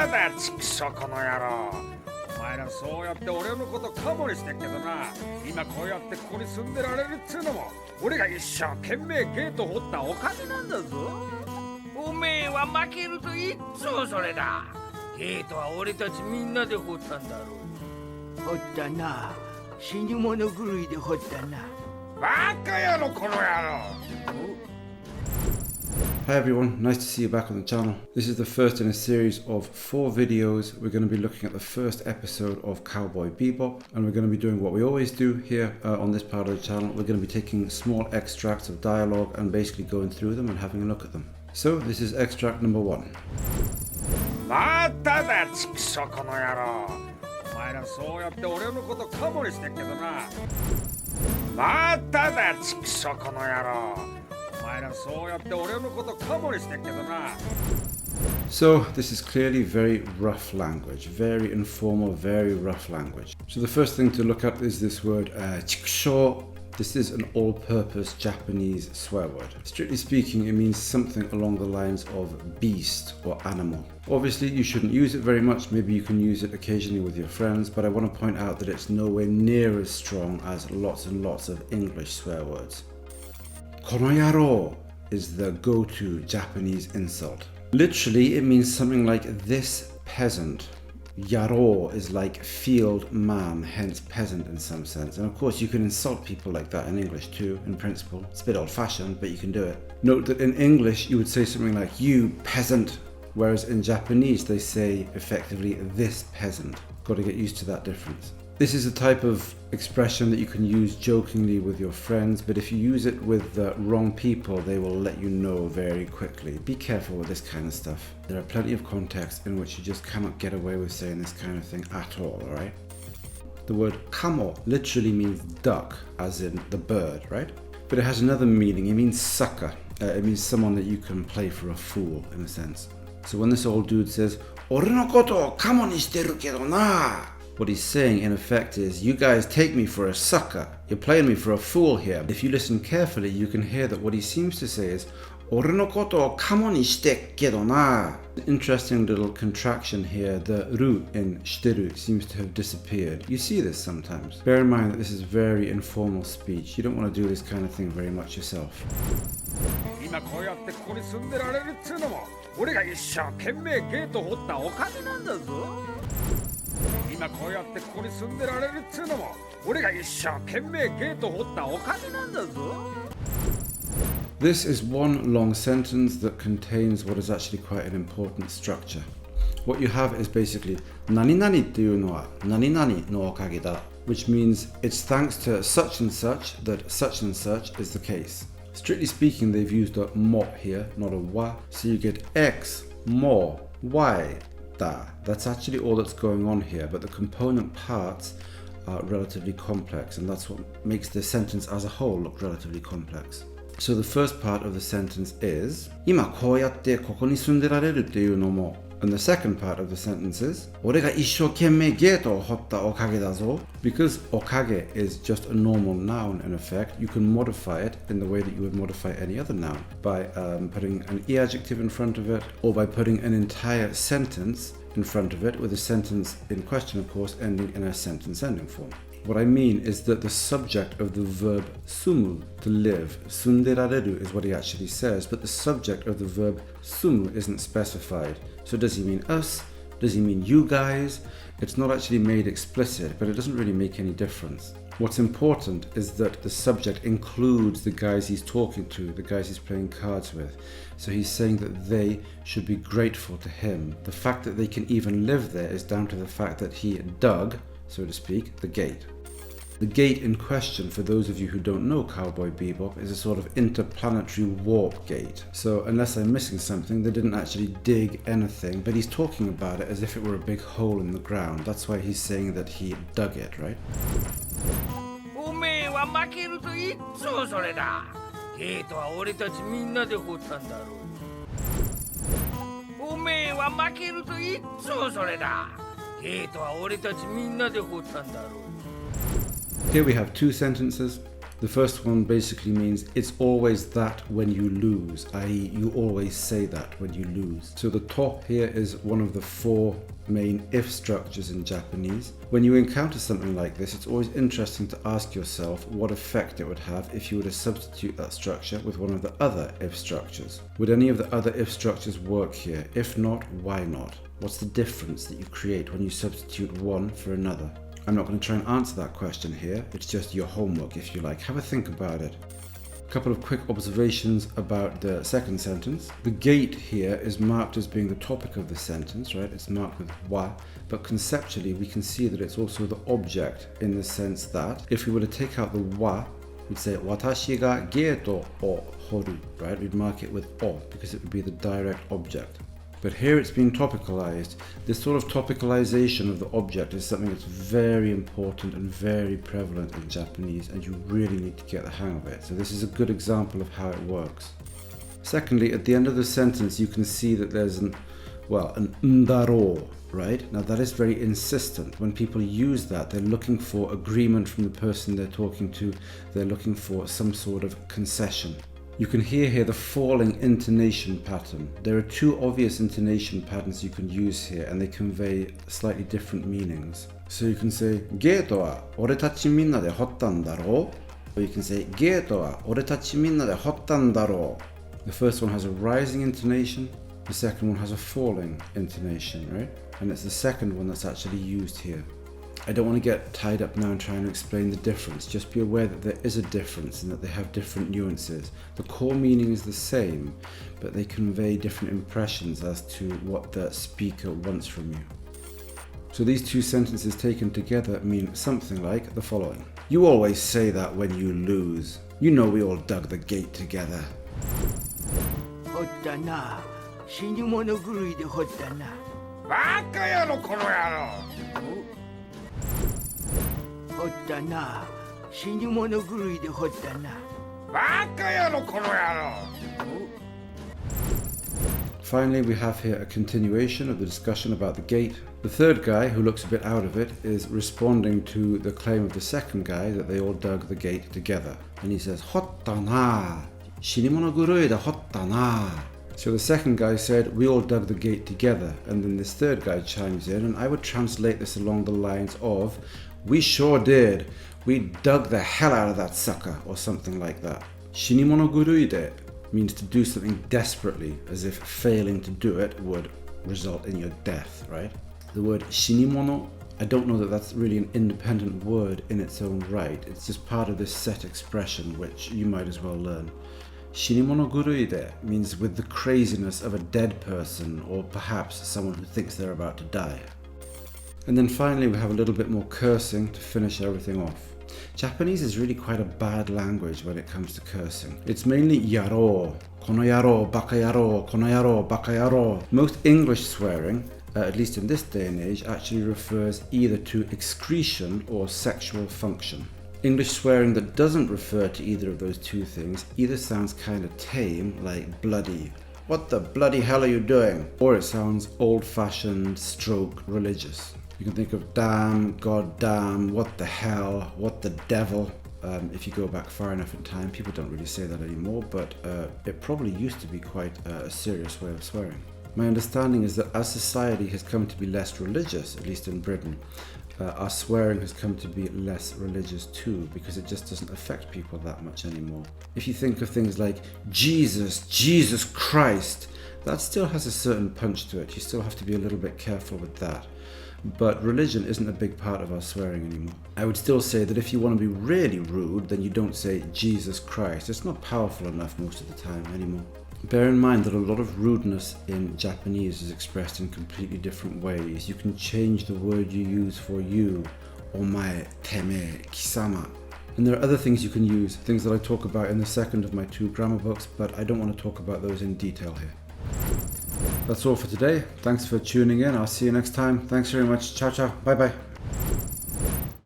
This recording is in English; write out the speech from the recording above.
ただちくしょこの野郎。お前らそうやって俺のことカモにしてっけどな、今こうやってここに住んでられるっつうのも俺が一生懸命ゲート掘ったおかげなんだぞ。おめえは負けるといっつもそれだ。ゲートは俺たちみんなで掘ったんだろう。掘ったな。死に物狂いで掘ったな。バカ野郎この野郎。Hi everyone, nice to see you back on the channel. This is the first in a series of 4 videos. We're going to be looking at the first episode of Cowboy Bebop, and we're going to be doing what we always do here on this part of the channel. We're going to be taking small extracts of dialogue and basically going through them and having a look at them. So this is extract number 1. まただちくしょこの野郎。お前らそうやって俺のことカモにしてっけどな。まただちくしょこの野郎。お前らそうやって俺のことカモにしてっけどな。So this is clearly very rough language, very informal, very rough language. So the first thing to look at is this word chikusho. This is an all-purpose Japanese swear word. Strictly speaking, it means something along the lines of beast or animal. Obviously, you shouldn't use it very much. Maybe you can use it occasionally with your friends, but I want to point out that it's nowhere near as strong as lots and lots of English swear words. Konoyaro is the go-to Japanese insult. Literally, it means something like this peasant. Yaro is like field man, hence peasant in some sense. And of course you can insult people like that in English too, in principle. It's a bit old-fashioned, but you can do it. Note that in English you would say something like, you peasant, whereas in Japanese they say effectively, this peasant. Got to get used to that difference. This is a type of expression that you can use jokingly with your friends, but if you use it with the wrong people, they will let you know very quickly. Be careful with this kind of stuff. There are plenty of contexts in which you just cannot get away with saying this kind of thing at all, alright? The word kamo literally means duck, as in the bird, right? But it has another meaning. It means sucker. It means someone that you can play for a fool, in a sense. So when this old dude says, "Ore no koto kamo ni shiteru kedo na," what he's saying in effect is, you guys take me for a sucker. You're playing me for a fool here. If you listen carefully, you can hear that what he seems to say is, "Ore no koto kamo ni shite kedo na." Interesting little contraction here. The ru in shiteru seems to have disappeared. You see this sometimes. Bear in mind that this is very informal speech. You don't want to do this kind of thing very much yourself. 今こうやってここに住んでられるっつうのも俺が一生懸命ゲート掘ったおかげなんだぞ。今こうやってここに住んでられるっつうのも俺が一生懸命ゲート掘ったおかげなんだぞ。This is one long sentence that contains what is actually quite an important structure. What you have is basically 何々っていうのは何々のおかげだ, which means it's thanks to such and such that such and such is the case. Strictly speaking, they've used a mo here, not a wa, so you get x, mo, y, da. That's actually all that's going on here, but the component parts are relatively complex, and that's what makes the sentence as a whole look relatively complex. So the first part of the sentence is 今こうやってここに住んでられるっていうのも, and the second part of the sentence is 俺が一生懸命ゲートを掘ったおかげだぞ. Because okage is just a normal noun in effect, you can modify it in the way that you would modify any other noun by putting an e adjective in front of it, or by putting an entire sentence in front of it, with the sentence in question of course ending in a sentence ending form. What I mean is that the subject of the verb sumu, to live, sunderareru is what he actually says, but the subject of the verb sumu isn't specified. So does he mean us? Does he mean you guys? It's not actually made explicit, but it doesn't really make any difference. What's important is that the subject includes the guys he's talking to, the guys he's playing cards with. So he's saying that they should be grateful to him. The fact that they can even live there is down to the fact that he dug, so to speak, the gate. The gate in question, for those of you who don't know Cowboy Bebop, is a sort of interplanetary warp gate. So unless I'm missing something, they didn't actually dig anything, but he's talking about it as if it were a big hole in the ground. That's why he's saying that he dug it, right? おめえは負けるといっつもそれだ。ゲートは俺たちみんなで掘ったんだろう。おめえは負けるといっつもそれだ。ゲートは俺たちみんなで掘ったんだろう。Here we have 2 sentences. The first one basically means it's always that when you lose, i.e. you always say that when you lose. So the to here is one of the 4 main if structures in Japanese. When you encounter something like this, it's always interesting to ask yourself what effect it would have if you were to substitute that structure with one of the other if structures. Would any of the other if structures work here? If not, why not? What's the difference that you create when you substitute one for another? I'm not going to try and answer that question here, it's just your homework if you like. Have a think about it. A couple of quick observations about the second sentence. The gate here is marked as being the topic of the sentence, right? It's marked with wa, but conceptually we can see that it's also the object in the sense that if we were to take out the wa, we'd say watashi ga geto o horu, right? We'd mark it with o because it would be the direct object. But here it's being topicalized. This sort of topicalization of the object is something that's very important and very prevalent in Japanese, and you really need to get the hang of it. So this is a good example of how it works. Secondly, at the end of the sentence you can see that there's an ndaro, right? Now that is very insistent. When people use that, they're looking for agreement from the person they're talking to. They're looking for some sort of concession. You can hear here the falling intonation pattern. There are 2 obvious intonation patterns you can use here, and they convey slightly different meanings. So you can say, Geito wa oretachi minna de hottan daro. Or you can say, Geito wa oretachi minna de hottan daro. The first one has a rising intonation, the second one has a falling intonation, right? And it's the second one that's actually used here. I don't want to get tied up now and trying to explain the difference. Just be aware that there is a difference and that they have different nuances. The core meaning is the same, but they convey different impressions as to what the speaker wants from you. So these 2 sentences taken together mean something like the following. You always say that when you lose. You know we all dug the gate together. 掘ったな。死に物狂いで掘ったな。バカ野郎この野郎。掘ったな。死に物狂いで掘ったな。バカ野郎この野郎。Finally, we have here a continuation of the discussion about the gate. The third guy, who looks a bit out of it, is responding to the claim of the second guy that they all dug the gate together. And he says, Hotta na, shinimono gurui de hotta na. So the second guy said, we all dug the gate together. And then this third guy chimes in, and I would translate this along the lines of, we sure did. We dug the hell out of that sucker, or something like that. Shinimono gurui de means to do something desperately, as if failing to do it would result in your death, right? The word shinimono, I don't know that that's really an independent word in its own right. It's just part of this set expression, which you might as well learn. Shinimono gurui de means with the craziness of a dead person, or perhaps someone who thinks they're about to die. And then finally we have a little bit more cursing to finish everything off. Japanese is really quite a bad language when it comes to cursing. It's mainly yaro, kono yaro, baka yaro, kono yaro, baka yaro. Most English swearing, at least in this day and age, actually refers either to excretion or sexual function. English swearing that doesn't refer to either of those 2 things either sounds kind of tame, like bloody, what the bloody hell are you doing? Or it sounds old-fashioned stroke religious. You can think of damn, god damn, what the hell, what the devil. If you go back far enough in time, people don't really say that anymore, but it probably used to be quite a serious way of swearing. My understanding is that as society has come to be less religious, at least in Britain, our swearing has come to be less religious too, because it just doesn't affect people that much anymore. If you think of things like Jesus, Jesus Christ, that still has a certain punch to it. You still have to be a little bit careful with that. But religion isn't a big part of our swearing anymore. I would still say that if you want to be really rude, then you don't say Jesus Christ. It's not powerful enough most of the time anymore. Bear in mind that a lot of rudeness in Japanese is expressed in completely different ways. You can change the word you use for you, omae, teme, kisama. And there are other things you can use, things that I talk about in the second of my 2 grammar books, but I don't want to talk about those in detail here. That's all for today. Thanks for tuning in. I'll see you next time. Thanks very much. Ciao, ciao. Bye bye.